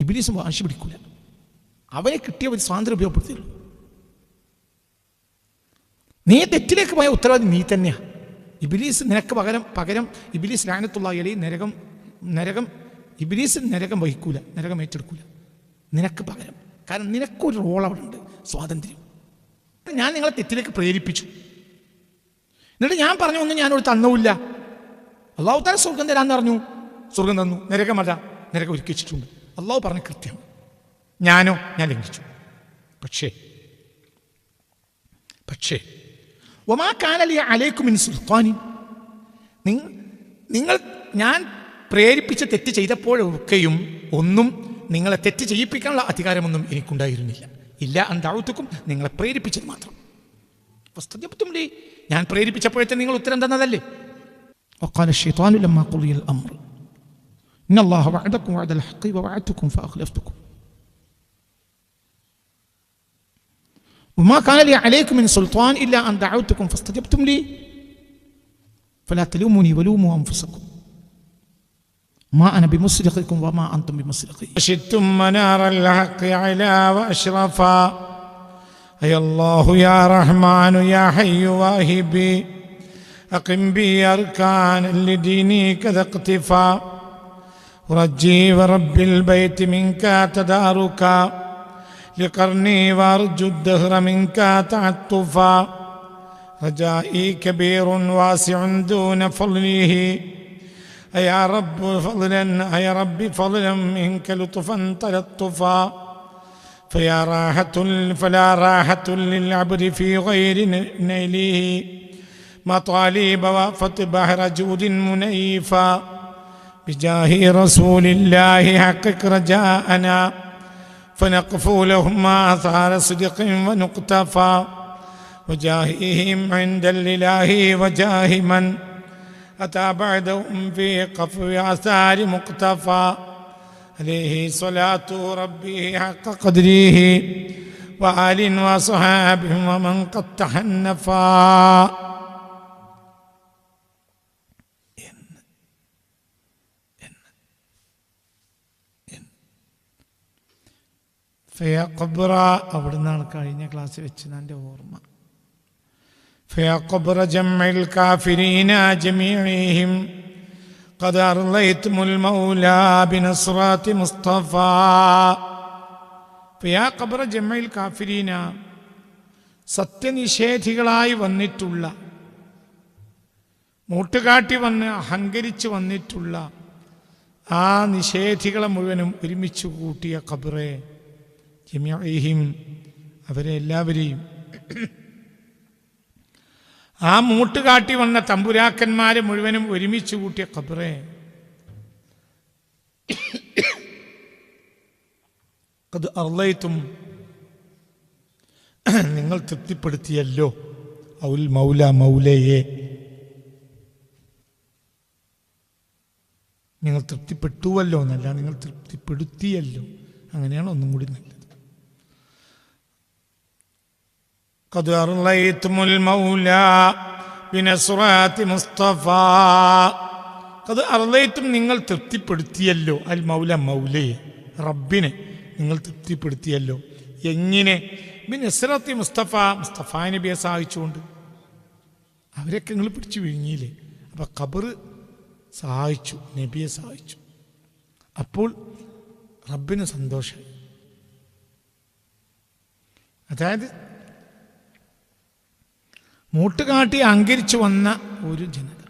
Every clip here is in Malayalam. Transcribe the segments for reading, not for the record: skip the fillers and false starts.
ഇബ്ലീസ് വാശി പിടിക്കൂല. അവനെ കിട്ടിയ ഒരു സ്വാതന്ത്ര്യം ഉപയോഗപ്പെടുത്തിയുള്ളൂ. നീ തെറ്റിലേക്ക് പോയ ഉത്തരവാദി നീ തന്നെയാണ്. ഇബ്ലീസ് നിനക്ക് പകരം ഇബ്ലീസ് ലഅനത്തുള്ളാഹി അലൈഹി നരകം ഇബ്ലീസ് നരകം വഹിക്കൂല, നരകം ഏറ്റെടുക്കൂല നിനക്ക് പകരം. കാരണം നിനക്കൊരു റോൾ അവിടെ ഉണ്ട്, സ്വാതന്ത്ര്യം. ഞാൻ നിങ്ങളെ തെറ്റിലേക്ക് പ്രേരിപ്പിച്ചു, എന്നിട്ട് ഞാൻ പറഞ്ഞു ഒന്നും ഞാനോട് തന്നുമില്ല. അള്ളാഹു താല സ്വർഗം തരാമെന്ന് പറഞ്ഞു, സ്വർഗം തന്നു. നരകമല്ല, നരകം ഒരുക്കി വെച്ചിട്ടുണ്ട്. അള്ളാഹു പറഞ്ഞ കൃത്യമാണ്. ഞാൻ ലംഘിച്ചു. പക്ഷേ വമാ കാന ലി അലൈക്കും മിൻ സുൽത്താനിൻ, ഞാൻ പ്രേരിപ്പിച്ച് തെറ്റ് ചെയ്തപ്പോഴൊക്കെയും ഒന്നും നിങ്ങളെ തെറ്റ് ചെയ്യിപ്പിക്കാനുള്ള അധികാരമൊന്നും എനിക്കുണ്ടായിരുന്നില്ല. ഇല്ല അൻ ദഅഉതുക്കും, നിങ്ങളെ പ്രേരിപ്പിച്ചത് മാത്രം. ഫസ്തജബ്തും ലി, ഞാൻ പ്രേരിപ്പിച്ചപ്പോഴത്തെ നിങ്ങൾ ഉത്തരം തന്നതല്ലേ. വഖാല ശൈത്വാനു ലമ്മാ ഖുദിയൽ അംർ ഇന്നല്ലാഹ വഅദക്കും വഅദൽ ഹഖ് വവഅദ്തുക്കും ഫഅഖ്ലഫ്തുക്കും വമാ കാന ലി അലൈക്കും മിൻ സുൽത്താൻ ഇല്ലാ അൻ ദഅഉതുക്കും ഫസ്തജബ്തും ലി ഫലാ തലൂമുനി വലൂമു അൻഫുസക്കും മാ അന ബിമുസ്രിഖിക്കും വമാ അൻതും ബിമുസ്രിഖി ശിത്തും മനാറൽ ഹഖ് അലാ വഅശ്റഫാ അയല്ലാഹു യാ റഹ്മാനു യാ ഹയ്യു വാഹിബി അഖിം ബി അർകാനൽ ലിദീനി കദ ഇഖ്തിഫാ ഉറജി വറബ്ബിൽ ബൈതി മിൻക തദാറുക لقرني وارجو الدهر منك تعطفا رجائي كبير واسع دون فضله يا رب فضلا يا رب فضلا منك لطفا تلطفا فلا راحة للعبد في غير نيله مطالب وافت بحر جود منيفا بجاه رسول الله حقق رجاءنا فنقفوا لهم آثار صدق ونقتفى وجاههم عند الإله وجاه من أتى بعدهم في قفو آثار مقتفى عليه صلاة ربه حق قدره وآل وصحابه ومن قد تحنفا. ഫയ ഖബ്റ, അവിടെ നിന്നാണ് കഴിഞ്ഞ ക്ലാസ് വെച്ച് എൻ്റെ ഓർമ്മ. ഫയ ഖബ്റ ജംഇൽ കാഫിരീന ജമീഇഹിം ഖദ് അർളൈതുൽ മൗലാ ബിനസ്റതി മുസ്തഫാ. ഫയ ഖബ്റ ജംഇൽ കാഫിരീന, സത്യനിഷേധികളായി വന്നിട്ടുള്ള, മൂട്ടുകാട്ടി വന്ന് അഹങ്കരിച്ച് വന്നിട്ടുള്ള ആ നിഷേധികളെ മുഴുവനും ഒരുമിച്ച് കൂട്ടിയ ഖബ്റേ, ജമീഇഹിം, അവരെ എല്ലാവരെയും, ആ മൂട്ടുകാട്ടി വന്ന തമ്പുരാക്കന്മാരെ മുഴുവനും ഒരുമിച്ച് കൂട്ടിയ ഖബ്റേ, ഖദ് അർളൈതും, നിങ്ങൾ തൃപ്തിപ്പെടുത്തിയല്ലോ, ഔൽ മൗല, മൗലയെ നിങ്ങൾ തൃപ്തിപ്പെട്ടുവല്ലോ എന്നല്ല, നിങ്ങൾ തൃപ്തിപ്പെടുത്തിയല്ലോ, അങ്ങനെയാണ് ഒന്നും കൂടി നല്ലത്. ഖദ് അർളൈതുൽ മൗല ബിനസ്റതി മുസ്തഫാ. ഖദ് അർളൈതും, നിങ്ങൾ തൃപ്തിപ്പെടുത്തിയല്ലോ, അൽ മൗല, മൗലയെ, റബ്ബിനെ നിങ്ങൾ തൃപ്തിപ്പെടുത്തിയല്ലോ. എങ്ങനെ? ബിനസ്റതി മുസ്തഫ, മുസ്തഫ നബിയെ സഹായിച്ചുകൊണ്ട്. അവരൊക്കെ നിങ്ങൾ പിടിച്ചു വിഴുങ്ങിയില്ലേ? അപ്പം ഖബർ സഹായിച്ചു, നബിയെ സഹായിച്ചു. അപ്പോൾ റബ്ബിന് സന്തോഷമായി. അതായത് മൂട്ടുകാട്ടി അഹങ്കരിച്ചു വന്ന ഒരു ജനത,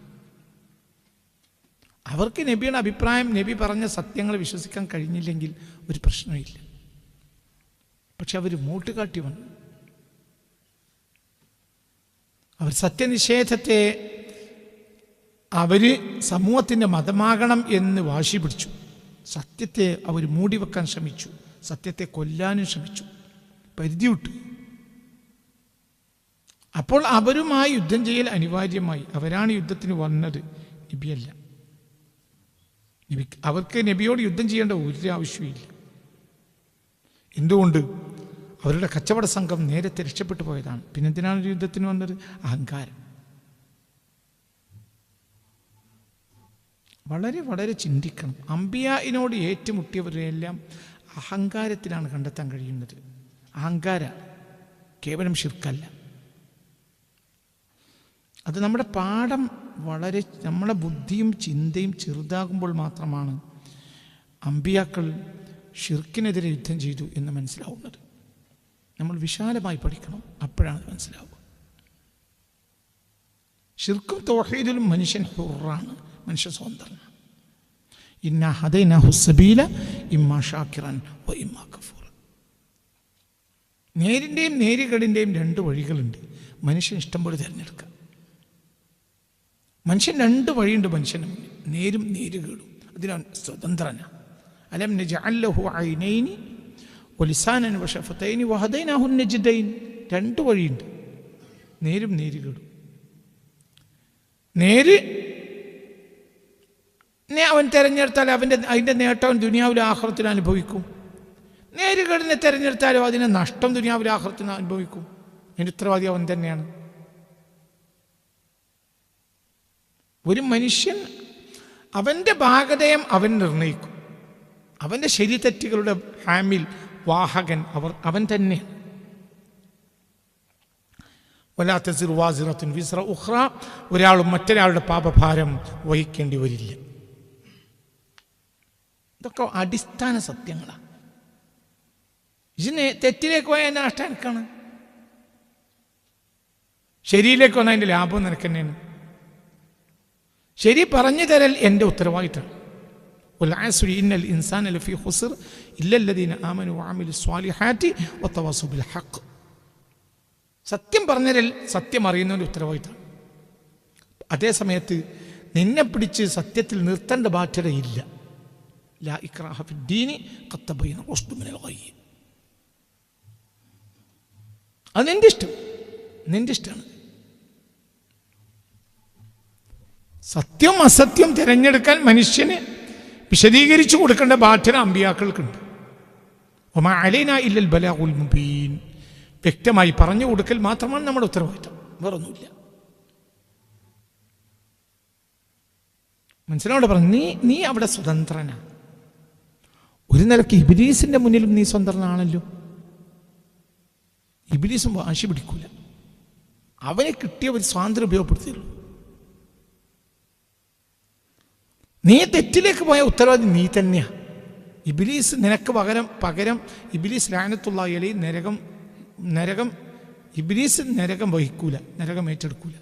അവർക്ക് നബിയുടെ അഭിപ്രായം, നബി പറഞ്ഞ സത്യങ്ങൾ വിശ്വസിക്കാൻ കഴിഞ്ഞില്ലെങ്കിൽ ഒരു പ്രശ്നമില്ല. പക്ഷെ അവർ മൂട്ടുകാട്ടി വന്നു. അവർ സത്യനിഷേധത്തെ അവർ സമൂഹത്തിൻ്റെ മതമാകണം എന്ന് വാശി പിടിച്ചു. സത്യത്തെ അവർ മൂടിവെക്കാൻ ശ്രമിച്ചു, സത്യത്തെ കൊല്ലാനും ശ്രമിച്ചു, പരിധി വിട്ടു. അപ്പോൾ അവരുമായി യുദ്ധം ചെയ്യൽ അനിവാര്യമായി. അവരാണ് യുദ്ധത്തിന് വന്നത്, നബിയല്ല. അവർക്ക് നബിയോട് യുദ്ധം ചെയ്യേണ്ട ഒരു ആവശ്യമില്ല. എന്തുകൊണ്ട്? അവരുടെ കച്ചവട സംഘം നേരത്തെ രക്ഷപ്പെട്ടു പോയതാണ്. പിന്നെന്തിനാണ് യുദ്ധത്തിന് വന്നത്? അഹങ്കാരം. വളരെ വളരെ ചിന്തിക്കണം. അംബിയായിനോട് ഏറ്റുമുട്ടിയവരെല്ലാം അഹങ്കാരത്തിലാണ് കണ്ടെത്താൻ കഴിയുന്നത്. അഹങ്കാര കേവലം ശിർക്കല്ല. അത് നമ്മുടെ പാഠം വളരെ നമ്മുടെ ബുദ്ധിയും ചിന്തയും ചെറുതാകുമ്പോൾ മാത്രമാണ് അമ്പിയാക്കൾ ഷിർക്കിനെതിരെ യുദ്ധം ചെയ്തു എന്ന് മനസ്സിലാവുന്നത്. നമ്മൾ വിശാലമായി പഠിക്കണം, അപ്പോഴാണ് മനസ്സിലാവുക. ഷിർക്കും തൗഹീദിലും മനുഷ്യൻ ഹുറാണ്, മനുഷ്യൻ സ്വതന്ത്രനാണ്. ഇന്നാ ഹദൈനാഹു സബീല ഇമ്മാ ഷാക്കിറൻ വ ഇമ്മാ കഫൂറ. നേരിൻ്റെയും നേരുകേടിൻ്റെയും രണ്ട് വഴികളുണ്ട്. മനുഷ്യൻ ഇഷ്ടം പോലെ തിരഞ്ഞെടുക്കാം. മനുഷ്യൻ രണ്ട് വഴിയുണ്ട് മനുഷ്യന് മുന്നിൽ, നേരും നേരുകേടും. അതിനാണ് സ്വതന്ത്രനാണ്. അലം നജഅൽ ലഹു ഐനൈനി വലിസാനൻ വശഫതൈനി വഹദൈനാഹു നജ്ദൈൻ. രണ്ട് വഴിയുണ്ട്, നേരും നേരുകേടും. നേര് അവൻ തിരഞ്ഞെടുത്താൽ അതിൻ്റെ നേട്ടം ദുനിയാവിലെ ആഖിറത്തിൽ അനുഭവിക്കും. നേരുകേടിനെ തിരഞ്ഞെടുത്താലും അതിന് നഷ്ടം ദുനിയാവിലെ ആഖിറത്തിൽ അനുഭവിക്കും. അതിൻ്റെ ഉത്തരവാദി അവൻ തന്നെയാണ്. ഒരു മനുഷ്യൻ അവൻ്റെ ഭാഗതയം അവൻ നിർണയിക്കും. അവൻ്റെ ശരി തെറ്റുകളുടെ ഹാമിൽ വാഹകൻ അവൻ തന്നെ. വലാ തസിറു വാസിറത്തുൻ വിസ്റ ഉഖ്റ. ഒരാളും മറ്റൊരാളുടെ പാപഭാരം വഹിക്കേണ്ടി വരില്ല. ഇതൊക്കെ അടിസ്ഥാന സത്യങ്ങളാണ്. ഇതിന് തെറ്റിലേക്ക് പോയാൽ എൻ്റെ നഷ്ടം എനിക്കാണ്, ശരിയിലേക്ക് വന്നാൽ അതിൻ്റെ ലാഭം നിനക്ക് തന്നെയാണ്. ശരി പറഞ്ഞു തരൽ എൻ്റെ ഉത്തരവാദിത്തമാണ്. വൽഅസ്രി ഇന്നൽ ഇൻസാന ലഫീ ഖുസ്ർ ഇല്ലല്ലദീന ആമനു വഅമിലു സ്വാലിഹാത്തി വതവാസൗ ബിൽ ഹഖ്. സത്യം പറഞ്ഞുതരൽ സത്യം അറിയുന്നതിൻ്റെ ഉത്തരവാദിത്തമാണ്. അതേ സമയത്ത് നിന്നെ പിടിച്ച് സത്യത്തിൽ നിർത്തേണ്ട ബാധ്യതയില്ല. ലാ ഇക്റാഹ ഫിദ്ദീനി ഖദ് തബയ്യന റുശ്ദു മിനൽ ഗയ്യ്. അത് നിൻ്റെ ഇഷ്ടം, നിൻ്റെ ഇഷ്ടമാണ്. സത്യം അസത്യം തിരഞ്ഞെടുക്കാൻ മനുഷ്യന് വിശദീകരിച്ചു കൊടുക്കേണ്ട ബാധ്യത അമ്പിയാക്കൾക്കുണ്ട്. വമാ അലൈനാ ഇല്ലൽ ബലാഗുൽ മുബീൻ. വ്യക്തമായി പറഞ്ഞു കൊടുക്കൽ മാത്രമാണ് നമ്മുടെ ഉത്തരവാദിത്തം, വേറൊന്നുമില്ല. മനസ്സിലോട് പറഞ്ഞു, നീ അവിടെ സ്വതന്ത്രനാ. ഒരു നിലയ്ക്ക് ഇബ്ലീസിന്റെ മുന്നിലും നീ സ്വതന്ത്രനാണല്ലോ. ഇബ്ലീസും വാശി പിടിക്കൂല. അവനെ കിട്ടിയ ഒരു സ്വാതന്ത്ര്യം ഉപയോഗപ്പെടുത്തിയുള്ളൂ. നീ തെറ്റിലേക്ക് പോയ ഉത്തരവാദി നീ തന്നെയാ. ഇബ്ലീസ് നിനക്ക് പകരം ഇബ്ലീസ് ലഅനത്തുല്ലാഹി അലൈഹി നരകം ഇബ്ലീസ് നരകം വഹിക്കൂല, നരകം ഏറ്റെടുക്കൂല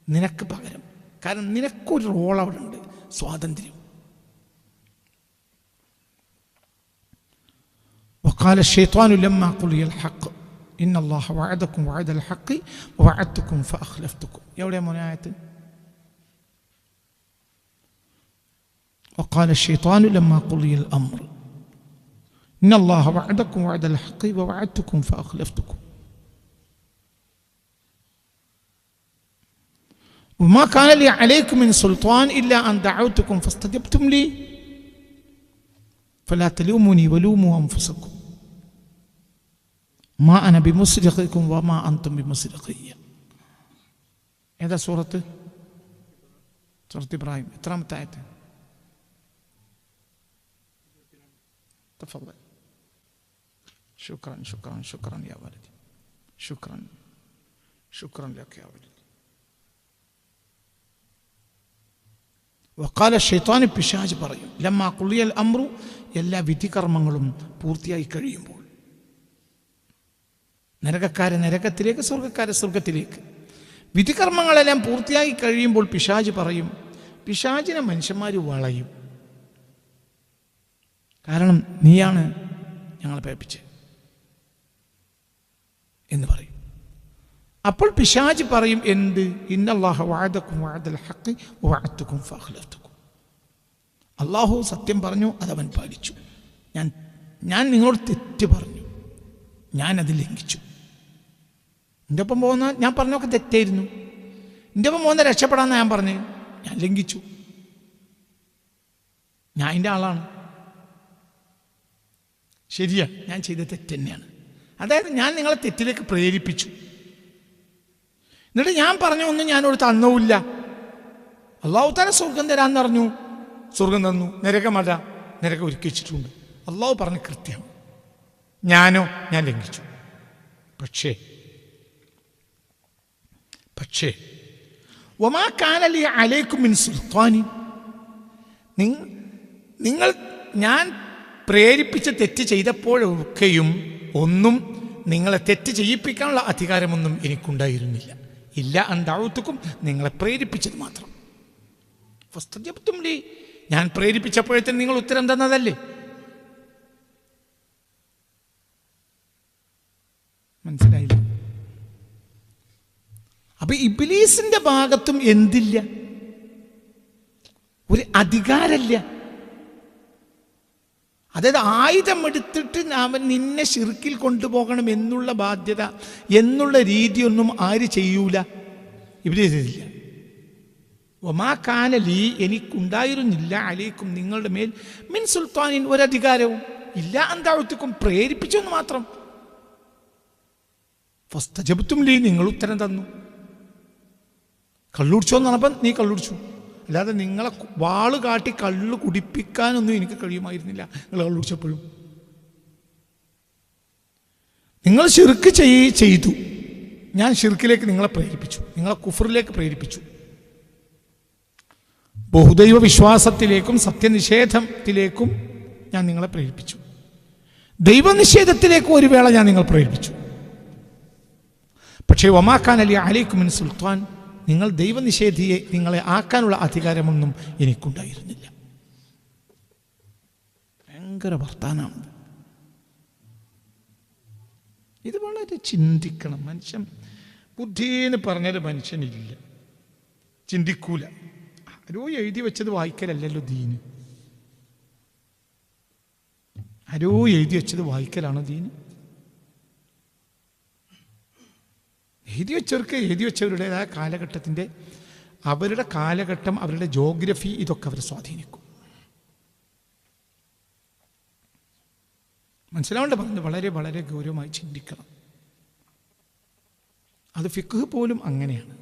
നിനക്ക് പകരം. കാരണം നിനക്കൊരു റോൾ അവിടെ ഉണ്ട്, സ്വാതന്ത്ര്യം. وقال الشيطان لما قضي الحق إن الله وعدكم وعد الحق ووعدتكم فأخلفتكم. എവിടെ മോനായത്ത്? وقال الشيطان لما قضي الأمر إن الله وعدكم وعد الحق ووعدتكم فأخلفتكم وما كان لي عليكم من سلطان إلا أن دعوتكم فاستجبتم لي فلا تلوموني ولوموا أنفسكم ما أنا بمصرخكم وما أنتم بمصرخي. هذا سورة إبراهيم. احترمت آيته. تفضل. شكرا يا ولدي. شكرا لك يا ولدي. وقال الشيطان പിശാച് പറയും ലമ്മാ ഖുളിയൽ അംറു, എല്ലാ വിധികർമ്മങ്ങളും പൂർത്തിയായി കഴിയുമ്പോൾ, നരകക്കാരെ നരകത്തിലേക്ക്, സ്വർഗക്കാരെ സ്വർഗത്തിലേക്ക്, വിധികർമ്മങ്ങളെല്ലാം പൂർത്തിയായി കഴിയുമ്പോൾ പിശാച് പറയും. പിശാചിനെ മനുഷ്യന്മാർ വളയും. കാരണം നീയാണ് ഞങ്ങളെ പേപ്പിച്ചത് എന്ന് പറയും. അപ്പോൾ പിശാച് പറയും എന്ത്? ഇന്നല്ലാഹ വഅദകും വഅദൽ ഹഖ് വവഅദ്തുകും ഫഅഖ്ലഫ്തുകും. അല്ലാഹു സത്യം പറഞ്ഞു, അതവൻ പാലിച്ചു. ഞാൻ നിങ്ങളോട് തെറ്റ് പറഞ്ഞു, ഞാനത് ലംഘിച്ചു. എൻ്റെ ഒപ്പം പോകുന്ന ഞാൻ പറഞ്ഞൊക്കെ തെറ്റായിരുന്നു. എൻ്റെ ഒപ്പം പോകുന്ന രക്ഷപ്പെടാമെന്ന് ഞാൻ പറഞ്ഞു, ഞാൻ ലംഘിച്ചു. ഞാൻ എൻ്റെ ആളാണ്, ശരിയാണ്, ഞാൻ ചെയ്ത തെറ്റ് തന്നെയാണ്. അതായത് ഞാൻ നിങ്ങളെ തെറ്റിലേക്ക് പ്രേരിപ്പിച്ചു. എന്നിട്ട് ഞാൻ പറഞ്ഞ ഒന്നും ഞാനോട് തന്നുമില്ല. അല്ലാഹു തആല സ്വർഗം തരാമെന്ന് പറഞ്ഞു, സ്വർഗം തന്നു. നരകമല്ല, നരകം ഒരുക്കി വെച്ചിട്ടുണ്ട്. അള്ളാഹു പറഞ്ഞ കൃത്യം. ഞാൻ ലംഘിച്ചു. പക്ഷേ വമാ കാന ലി അലൈക്കും മിൻ സുൽത്താനി, നിങ്ങൾ ഞാൻ പ്രേരിപ്പിച്ച് തെറ്റ് ചെയ്തപ്പോഴൊക്കെയും ഒന്നും നിങ്ങളെ തെറ്റ് ചെയ്യിപ്പിക്കാനുള്ള അധികാരമൊന്നും എനിക്കുണ്ടായിരുന്നില്ല. ഇല്ല അന്തൗത്തുക്കും, നിങ്ങളെ പ്രേരിപ്പിച്ചത് മാത്രം. ഫസ്തജബ്തും ലി, ഞാൻ പ്രേരിപ്പിച്ചപ്പോഴത്തേന് നിങ്ങൾ ഉത്തരം തന്നതല്ലേ? മനസ്സിലായില്ല? അപ്പൊ ഇബ്ലീസിന്റെ ഭാഗത്തും എന്തില്ല? ഒരു അധികാരമില്ല. അതായത് ആയുധമെടുത്തിട്ട് അവൻ നിന്നെ ശിർക്കിൽ കൊണ്ടുപോകണം എന്നുള്ള ബാധ്യത, എന്നുള്ള രീതിയൊന്നും ആര് ചെയ്യൂല? ഇബ്ലീസില്ല. വമാ കാന ലീ, എനിക്കുണ്ടായിരുന്നില്ല അലൈക്കും, നിങ്ങളുടെ മേൽ മിൻ സുൽത്താനിൻ, ഒരധികാരവും ഇല്ല. അന്തൗത്തുക്കും, പ്രേരിപ്പിച്ചെന്ന് മാത്രം. ഫസ്തജബ്തും ലീ, നിങ്ങൾ ഉത്തരം തന്നു. കള്ളുടിച്ചോന്ന് പറഞ്ഞപ്പം നീ കള്ളുടിച്ചു. അല്ലാതെ നിങ്ങളെ വാള് കാട്ടി കള്ള് കുടിപ്പിക്കാനൊന്നും എനിക്ക് കഴിയുമായിരുന്നില്ല. നിങ്ങൾ കള്ളുടിച്ചപ്പോഴും നിങ്ങൾ ശിർക്ക് ചെയ്തു. ഞാൻ ശിർക്കിലേക്ക് നിങ്ങളെ പ്രേരിപ്പിച്ചു, നിങ്ങളെ കുഫറിലേക്ക് പ്രേരിപ്പിച്ചു. ബഹുദൈവ വിശ്വാസത്തിലേക്കും സത്യനിഷേധത്തിലേക്കും ഞാൻ നിങ്ങളെ പ്രേരിപ്പിച്ചു. ദൈവനിഷേധത്തിലേക്കും ഒരു വേള ഞാൻ നിങ്ങൾ പ്രേരിപ്പിച്ചു. പക്ഷേ വമാ കാന ലി അലൈക്കും മിൻ സുൽത്താൻ, നിങ്ങൾ ദൈവനിഷേധിയെ നിങ്ങളെ ആക്കാനുള്ള അധികാരമൊന്നും എനിക്കുണ്ടായിരുന്നില്ല. ഭയങ്കര വർത്താനാണ് ഇത്. വളരെ ചിന്തിക്കണം മനുഷ്യൻ. ബുദ്ധിന്ന് പറഞ്ഞൊരു മനുഷ്യനില്ല, ചിന്തിക്കൂല. ആരോ എഴുതി വെച്ചത് വായിക്കലല്ലല്ലോ ദീന്. ആരോ എഴുതി വെച്ചത് വായിക്കലാണോ ദീന്? എഴുതി വെച്ചവരുടേതായ കാലഘട്ടത്തിൻ്റെ, അവരുടെ കാലഘട്ടം, അവരുടെ ജോഗ്രഫി, ഇതൊക്കെ അവരെ സ്വാധീനിക്കും. മനസ്സിലാവേണ്ട പറഞ്ഞത് വളരെ വളരെ ഗൗരവമായി ചിന്തിക്കണം. അത് ഫിഖ് പോലും അങ്ങനെയാണ്.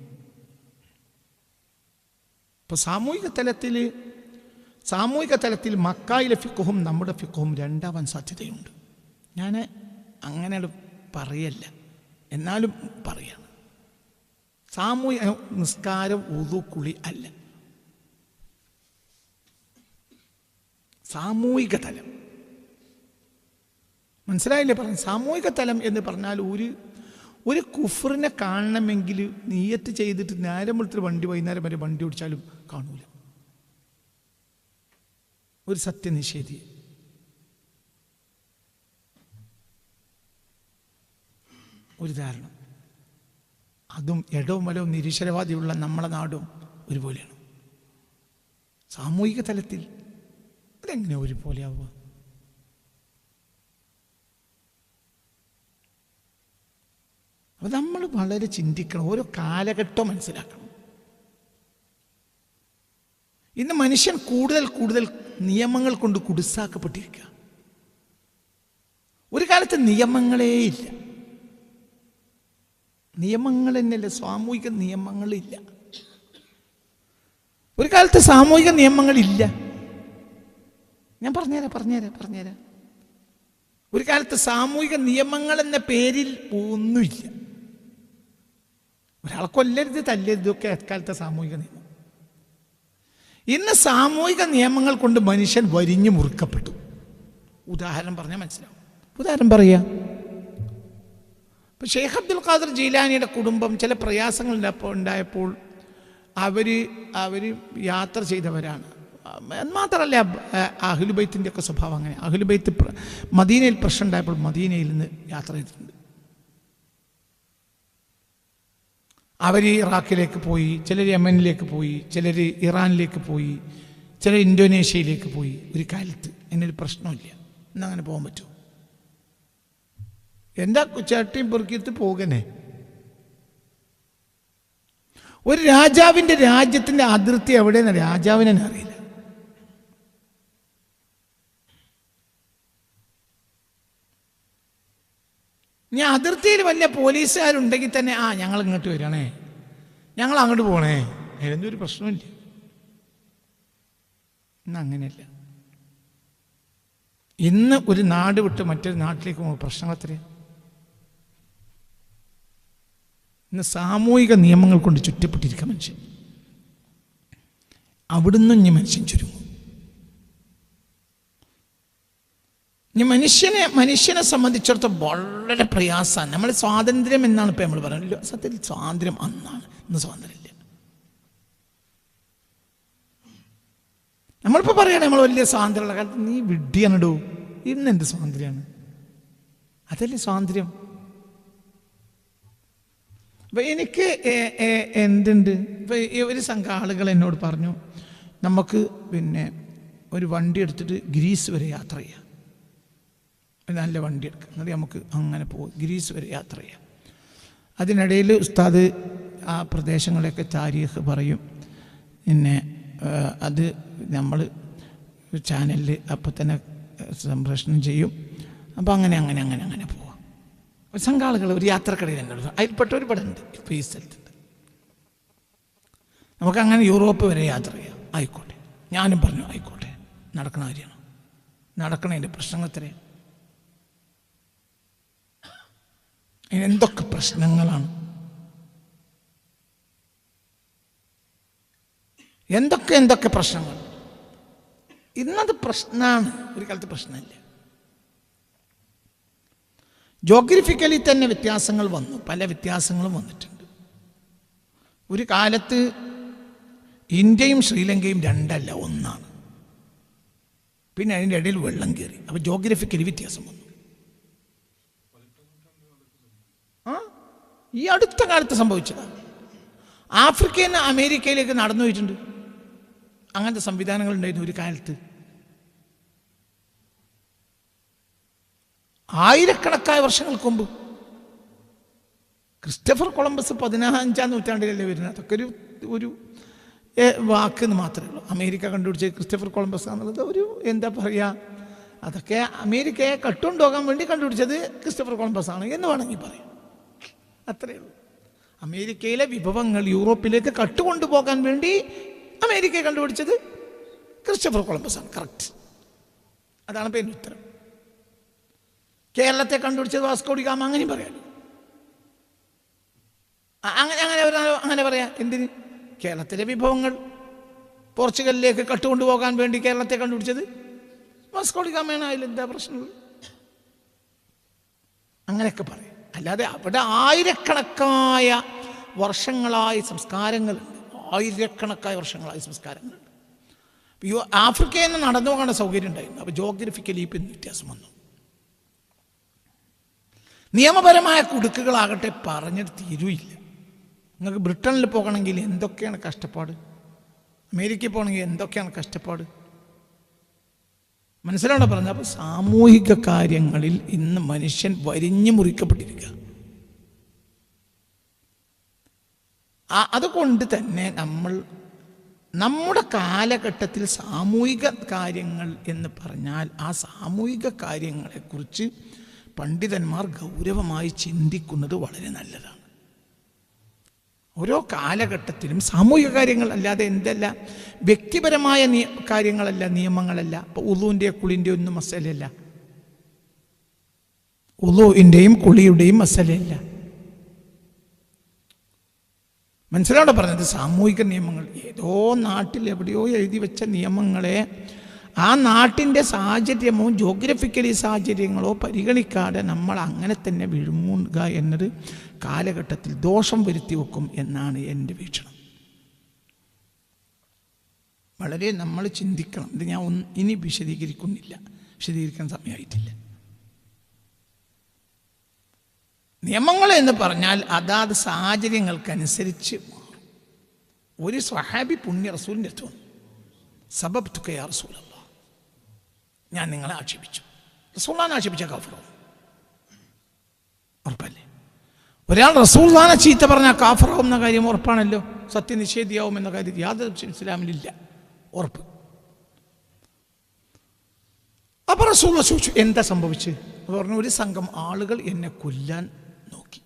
ഇപ്പൊ സാമൂഹിക തലത്തിൽ മക്കായിലെ ഫിഖും നമ്മുടെ ഫിഖും രണ്ടാവാൻ സാധ്യതയുണ്ട്. ഞാൻ അങ്ങനെ പറയല്ല, എന്നാലും പറയാണ്. സാമൂഹിക നിസ്കാരം ഉദു കുളി അല്ല, സാമൂഹിക തലം. മനസ്സിലായില്ലേ പറഞ്ഞു? സാമൂഹിക തലം എന്ന് പറഞ്ഞാൽ ഒരു കുഫറിനെ കാണണമെങ്കിൽ നിയ്യത്ത് ചെയ്തിട്ട് നേരം വെളുത്തിട്ട് വൈകുന്നേരം വരെ വണ്ടി ഓടിച്ചാലും കാണൂല ഒരു സത്യനിഷേധി. ഒരു ധാരണം. അതും ഇടവും വലവും നിരീശ്വരവാദിയുള്ള നമ്മളെ നാടും ഒരുപോലെയാണ്. സാമൂഹിക തലത്തിൽ അതെങ്ങനെ ഒരുപോലെ ആവുക? അപ്പൊ നമ്മൾ വളരെ ചിന്തിക്കണം, ഓരോ കാലഘട്ടം മനസ്സിലാക്കണം. ഇന്ന് മനുഷ്യൻ കൂടുതൽ നിയമങ്ങൾ കൊണ്ട് കുടുസാക്കപ്പെട്ടിരിക്കുക. ഒരു കാലത്ത് നിയമങ്ങളേ ഇല്ല. നിയമങ്ങൾ തന്നെയല്ല, സാമൂഹിക നിയമങ്ങളില്ല. ഒരു കാലത്ത് സാമൂഹിക നിയമങ്ങളില്ല. ഞാൻ പറഞ്ഞുതരാം. ഒരു കാലത്ത് സാമൂഹിക നിയമങ്ങൾ എന്ന പേരിൽ ഒന്നുമില്ല. ഒരാളെ കൊല്ലരുത്, തല്ലരുത്, ഒക്കെ അക്കാലത്തെ സാമൂഹിക നിയമം. ഇന്ന് സാമൂഹിക നിയമങ്ങൾ കൊണ്ട് മനുഷ്യൻ വരിഞ്ഞു മുറുക്കപ്പെട്ടു. ഉദാഹരണം പറഞ്ഞാൽ മനസ്സിലാവും. ഉദാഹരണം പറയാം. ഇപ്പം ഷെയ്ഖ് അബ്ദുൽ ഖാദർ ജീലാനിയുടെ കുടുംബം ചില പ്രയാസങ്ങൾ ഉണ്ടായപ്പോൾ അവർ യാത്ര ചെയ്തവരാണ്. മാത്രമല്ല, അഹ്ലുബൈത്തിൻ്റെ ഒക്കെ സ്വഭാവം അങ്ങനെ. അഹ്ലുബൈത്ത് മദീനയിൽ പ്രശ്നം ഉണ്ടായപ്പോൾ മദീനയിൽ നിന്ന് യാത്ര ചെയ്തിട്ടുണ്ട്. അവർ ഇറാഖിലേക്ക് പോയി, ചിലർ യമനിലേക്ക് പോയി, ചിലർ ഇറാനിലേക്ക് പോയി, ചിലർ ഇന്തോനേഷ്യയിലേക്ക് പോയി. ഒരു കാലത്ത് എന്നൊരു പ്രശ്നമില്ല. എന്നങ്ങനെ പോകാൻ പറ്റുമോ? എന്താ ചട്ടിയും പെറുക്കിയിട്ട് പോകണേ? ഒരു രാജാവിൻ്റെ രാജ്യത്തിൻ്റെ അതിർത്തി എവിടെയെന്ന് രാജാവിനെ അറിയില്ല. ഞാൻ അതിർത്തിയിൽ വല്ല പോലീസുകാരുണ്ടെങ്കിൽ തന്നെ ഞങ്ങൾ ഇങ്ങോട്ട് വരണേ, ഞങ്ങൾ അങ്ങോട്ട് പോകണേ, അതിലൊന്നും ഒരു പ്രശ്നമില്ല. ഇന്ന് അങ്ങനെയല്ല. ഇന്ന് ഒരു നാട് വിട്ട് മറ്റൊരു നാട്ടിലേക്ക് പോകുമ്പോൾ പ്രശ്നങ്ങൾ എത്രയാണ്? ഇന്ന് സാമൂഹിക നിയമങ്ങൾ കൊണ്ട് ചുറ്റപ്പെട്ടിരിക്കുക മനുഷ്യൻ. അവിടുന്ന് ഇനി മനുഷ്യൻ ചുരുങ്ങും. ഇനി മനുഷ്യനെ സംബന്ധിച്ചിടത്തോളം വളരെ പ്രയാസമാണ്. നമ്മൾ സ്വാതന്ത്ര്യം എന്നാണ് ഇപ്പം നമ്മൾ പറയുന്നത്. സത്യത്തിൽ സ്വാതന്ത്ര്യം അന്നാണ്, ഇന്ന് സ്വാതന്ത്ര്യമില്ല. നമ്മളിപ്പോൾ പറയുകയാണ് നമ്മൾ വലിയ സ്വാതന്ത്ര്യമുള്ള കാലത്ത് നീ വിഡ്ഢിയാണിടൂ, ഇന്ന് എന്ത് സ്വാതന്ത്ര്യമാണ്? അതല്ലേ സ്വാതന്ത്ര്യം? അപ്പം എനിക്ക് എന്തുണ്ട്, ഇപ്പം ഒരു സംഘം ആളുകൾ എന്നോട് പറഞ്ഞു, നമുക്ക് ഒരു വണ്ടി എടുത്തിട്ട് ഗ്രീസ് വരെ യാത്ര ചെയ്യാം, നല്ല വണ്ടി എടുക്കുക, എന്നിട്ട് നമുക്ക് അങ്ങനെ പോകും, ഗ്രീസ് വരെ യാത്ര ചെയ്യാം. അതിനിടയിൽ ഉസ്താദ് ആ പ്രദേശങ്ങളെയൊക്കെ താരീഖ് പറയും. അത് നമ്മൾ ചാനലിൽ അപ്പം തന്നെ സംപ്രേഷണം ചെയ്യും. അപ്പോൾ അങ്ങനെ പോവാം. സംഘാളുകൾ ഒരു യാത്രക്കടയിൽ എന്നോട് അതിൽപ്പെട്ട ഒരു പടമുണ്ട് ഇപ്പോൾ ഈ സ്ഥലത്തുണ്ട്. നമുക്കങ്ങനെ യൂറോപ്പ് വരെ യാത്ര ചെയ്യാം. ആയിക്കോട്ടെ, ഞാനും പറഞ്ഞു ആയിക്കോട്ടെ, നടക്കണ കാര്യമാണ്, നടക്കണതിൻ്റെ പ്രശ്നങ്ങൾ എത്രയാണ്? എന്തൊക്കെ പ്രശ്നങ്ങളാണ്, എന്തൊക്കെ പ്രശ്നങ്ങൾ. ഇന്നത് പ്രശ്നമാണ്, ഒരു കാലത്ത് പ്രശ്നമില്ല. ജോഗ്രഫിക്കലി തന്നെ വ്യത്യാസങ്ങൾ വന്നു, പല വ്യത്യാസങ്ങളും വന്നിട്ടുണ്ട്. ഒരു കാലത്ത് ഇന്ത്യയും ശ്രീലങ്കയും രണ്ടല്ല ഒന്നാണ്. പിന്നെ അതിൻ്റെ ഇടയിൽ വെള്ളം കയറി, അപ്പോൾ ജോഗ്രഫിക്കലി വ്യത്യാസം വന്നു. ഈ അടുത്ത കാലത്ത് സംഭവിച്ചതാണ്. ആഫ്രിക്കയിൽ നിന്ന് അമേരിക്കയിലേക്ക് നടന്നു പോയിട്ടുണ്ട്. അങ്ങനത്തെ സംവിധാനങ്ങൾ ഉണ്ടായിരുന്നു ഒരു കാലത്ത്. ആയിരക്കണക്കായ വർഷങ്ങൾക്ക് മുമ്പ്. ക്രിസ്റ്റഫർ കൊളംബസ് 15-ാം നൂറ്റാണ്ടിലല്ലേ വരുന്നത്. അതൊക്കെ ഒരു വാക്കെന്ന് മാത്രമേ ഉള്ളൂ. അമേരിക്ക കണ്ടുപിടിച്ച ക്രിസ്റ്റഫർ കൊളംബസ് എന്നുള്ളത് ഒരു എന്താ പറയുക, അതൊക്കെ അമേരിക്കയെ കട്ടുകൊണ്ടുപോകാൻ വേണ്ടി കണ്ടുപിടിച്ചത് ക്രിസ്റ്റഫർ കൊളംബസ് ആണ് എന്ന് വേണമെങ്കിൽ പറയാം. അത്രയേ ഉള്ളൂ. അമേരിക്കയിലെ വിഭവങ്ങൾ യൂറോപ്പിലേക്ക് കട്ടുകൊണ്ടുപോകാൻ വേണ്ടി അമേരിക്കയെ കണ്ടുപിടിച്ചത് ക്രിസ്റ്റഫർ കൊളംബസ് ആണ്. കറക്റ്റ്, അതാണ് പേരിന് ഉത്തരം. കേരളത്തെ കണ്ടുപിടിച്ചത് വാസ്കോ ഡി ഗാമ, അങ്ങനെയും പറയാമല്ലോ. അങ്ങനെ പറയാം. എന്തിന്? കേരളത്തിലെ വിഭവങ്ങൾ പോർച്ചുഗലിലേക്ക് കട്ടുകൊണ്ടുപോകാൻ വേണ്ടി കേരളത്തെ കണ്ടുപിടിച്ചത് വാസ്കോ ഡി ഗാമയാണ്. അതിലെന്താ പ്രശ്നമുള്ളൂ? അങ്ങനെയൊക്കെ പറയാം. അല്ലാതെ അവിടെ ആയിരക്കണക്കായ വർഷങ്ങളായി സംസ്കാരങ്ങളുണ്ട്. ആയിരക്കണക്കായ വർഷങ്ങളായി സംസ്കാരങ്ങളുണ്ട്. ആഫ്രിക്കയിൽ നിന്ന് നടന്നു പോകേണ്ട സൗകര്യം ഉണ്ടായിരുന്നു. അപ്പോൾ ജോഗ്രഫിക്കലി ഇപ്പം വ്യത്യാസം വന്നു. നിയമപരമായ കുടുക്കുകളാകട്ടെ പറഞ്ഞിട്ട് തീരുമില്ല. നിങ്ങൾക്ക് ബ്രിട്ടനിൽ പോകണമെങ്കിൽ എന്തൊക്കെയാണ് കഷ്ടപ്പാട്, അമേരിക്കയിൽ പോകണമെങ്കിൽ എന്തൊക്കെയാണ് കഷ്ടപ്പാട്, മനസ്സിലാണോ പറഞ്ഞത്? അപ്പോൾ സാമൂഹിക കാര്യങ്ങളിൽ ഇന്ന് മനുഷ്യൻ വരിഞ്ഞു മുറിക്കപ്പെട്ടിരിക്കുക. അതുകൊണ്ട് തന്നെ നമ്മുടെ കാലഘട്ടത്തിൽ സാമൂഹിക കാര്യങ്ങൾ എന്ന് പറഞ്ഞാൽ ആ സാമൂഹിക കാര്യങ്ങളെക്കുറിച്ച് പണ്ഡിതന്മാർ ഗൗരവമായി ചിന്തിക്കുന്നത് വളരെ നല്ലതാണ്. ഓരോ കാലഘട്ടത്തിലും സാമൂഹിക കാര്യങ്ങൾ അല്ലാതെ എന്തല്ല, വ്യക്തിപരമായ കാര്യങ്ങളല്ല, നിയമങ്ങളല്ല. ഇപ്പോൾ ഉളുവിൻ്റെ കുളിൻ്റെ ഒന്നും മസലയല്ല, ഉളുവിൻ്റെയും കുളിയുടെയും മസലയല്ല. മനസ്സിലാണോ പറഞ്ഞത്? സാമൂഹിക നിയമങ്ങൾ ഏതോ നാട്ടിൽ എവിടെയോ എഴുതി വെച്ച നിയമങ്ങളെ ആ നാട്ടിൻ്റെ സാഹചര്യമോ ജോഗ്രഫിക്കലി സാഹചര്യങ്ങളോ പരിഗണിക്കാതെ നമ്മൾ അങ്ങനെ തന്നെ വിഴുങ്ങുക എന്നത് കാലഘട്ടത്തിൽ ദോഷം വരുത്തി വെക്കും എന്നാണ് എൻ്റെ വീക്ഷണം. വളരെ നമ്മൾ ചിന്തിക്കണം. ഇത് ഞാൻ ഇനി വിശദീകരിക്കാൻ സമയമായിട്ടില്ല. നിയമങ്ങൾ എന്ന് പറഞ്ഞാൽ അതാത് സാഹചര്യങ്ങൾക്കനുസരിച്ച് മാറും. ഒരു സ്വഹാബി പുണ്യ റസൂലിൻ്റെ അടുത്ത് വന്നു, സബബ്തുക യാ റസൂലല്ലാഹ്, ഞാൻ നിങ്ങളെ ആക്ഷേപിച്ചു. റസൂലുള്ളാഹിനെ ആക്ഷേപിച്ച കാഫിറാവും, ഉറപ്പല്ലേ? ഒരാൾ റസൂലുള്ളാഹിനെ ചീത്ത പറഞ്ഞാൽ കാഫിറാവും എന്ന കാര്യം ഉറപ്പാണല്ലോ. സത്യനിഷേധിയാവും എന്ന കാര്യം യാതൊരു ഇസ്ലാമിലില്ല, ഉറപ്പ്. അപ്പോൾ റസൂലുള്ളാഹി ചോദിച്ചു, എന്താ സംഭവിച്ച്? പറഞ്ഞു, ഒരു സംഘം ആളുകൾ എന്നെ കൊല്ലാൻ നോക്കി.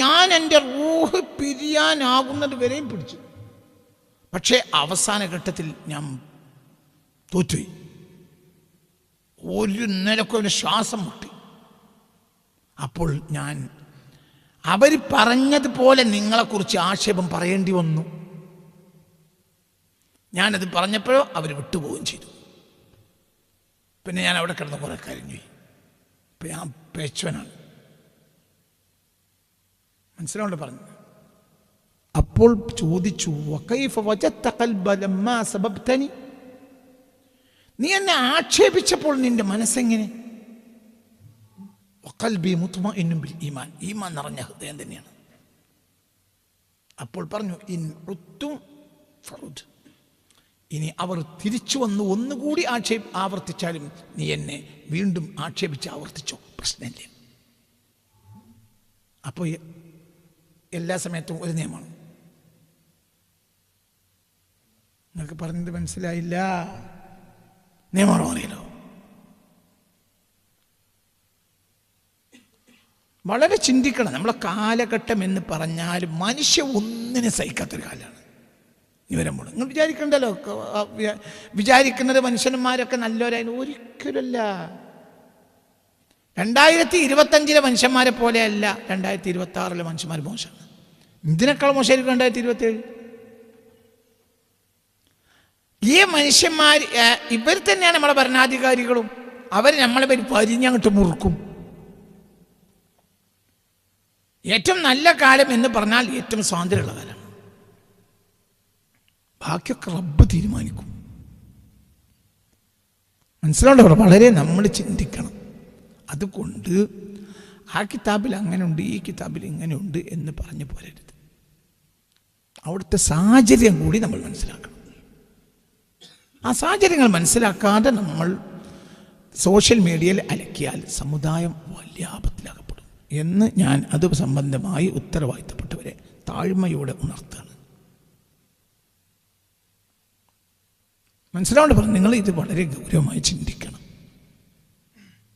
ഞാൻ എൻ്റെ റൂഹ് പിരിയാനാകുന്നത് വരെയും പിടിച്ചു. പക്ഷേ അവസാന ഘട്ടത്തിൽ ഞാൻ തോറ്റുപോയി. ഒരു നിലക്കും അവന് ശ്വാസം മുട്ടി. അപ്പോൾ ഞാൻ അവർ പറഞ്ഞതുപോലെ നിങ്ങളെക്കുറിച്ച് ആക്ഷേപം പറയേണ്ടി വന്നു. ഞാനത് പറഞ്ഞപ്പോഴോ അവർ വിട്ടുപോവുകയും ചെയ്തു. പിന്നെ ഞാൻ അവിടെ കിടന്ന് കുറെ കരഞ്ഞു. ഇപ്പം ഞാൻ പേച്ചവനാണ്. മനസ്സിലാവുണ്ട് പറഞ്ഞു. അപ്പോൾ ചോദിച്ചു, വകൈഫ വജദ്ത ഖൽബ ലമ്മാ സബബ്തനി, നീ എന്നെ ആക്ഷേപിച്ചപ്പോൾ നിന്റെ മനസ്സെങ്ങനെ? വഖൽബി മുത്മഇന്നുൻ ബിൽ ഈമാൻ, ഈമാൻ നിറഞ്ഞ ഹൃദയം തന്നെയാണ്. അപ്പോൾ പറഞ്ഞു, ഇൻ ഉത്തും ഫറുദ്, ഇനി അവർ തിരിച്ചു വന്ന് ഒന്നുകൂടി ആവർത്തിച്ചാലും നീ എന്നെ വീണ്ടും ആക്ഷേപിച്ച് ആവർത്തിച്ചോ, പ്രശ്നമില്ല. അപ്പോൾ എല്ലാ സമയത്തും ഒരു നിയമമാണ്. നിങ്ങൾക്ക് പറഞ്ഞത് മനസ്സിലായില്ല? നിയമമാണോ അറിയാലോ? വളരെ ചിന്തിക്കണം. നമ്മളെ കാലഘട്ടം എന്ന് പറഞ്ഞാൽ മനുഷ്യ ഒന്നിനെ സഹിക്കാത്തൊരു കാലമാണ് ഇനി വരുമ്പോൾ. നിങ്ങൾ വിചാരിക്കണ്ടല്ലോ, വിചാരിക്കുന്നത് മനുഷ്യന്മാരൊക്കെ നല്ലവരായിരുന്നു. ഒരിക്കലല്ല. 2025 മനുഷ്യന്മാരെ പോലെയല്ല 2026 മനുഷ്യന്മാർ മോശമാണ്. ഇതിനേക്കാൾ മോശമായിരിക്കും 2027. ഈ മനുഷ്യന്മാർ ഇവർ തന്നെയാണ് നമ്മളെ ഭരണാധികാരികളും. അവർ നമ്മളെ പേര് പരിഞ്ഞങ്ങോട്ട് മുറുക്കും. ഏറ്റവും നല്ല കാലം എന്ന് പറഞ്ഞാൽ ഏറ്റവും സ്വാതന്ത്ര്യമുള്ള കാലമാണ്. ബാക്കിയൊക്കെ റബ്ബ് തീരുമാനിക്കും. മനസ്സിലാവുണ്ടോ? വളരെ നമ്മൾ ചിന്തിക്കണം. അതുകൊണ്ട് ആ കിതാബിൽ അങ്ങനെയുണ്ട്, ഈ കിതാബിൽ ഇങ്ങനെയുണ്ട് എന്ന് പറഞ്ഞു പോരരുത്. അവിടുത്തെ സാഹചര്യം കൂടി നമ്മൾ മനസ്സിലാക്കണം. ആ സാഹചര്യങ്ങൾ മനസ്സിലാക്കാതെ നമ്മൾ സോഷ്യൽ മീഡിയയിൽ അലക്കിയാൽ സമുദായം വലിയ ആപത്തിലാകപ്പെടും എന്ന് ഞാൻ അത് സംബന്ധമായി ഉത്തരവാദിത്തപ്പെട്ടവരെ താഴ്മയോടെ ഉണർത്തുകയാണ്. മനസ്സിലാവേണ്ട പറഞ്ഞു. നിങ്ങൾ ഇത് വളരെ ഗൗരവമായി ചിന്തിക്കണം.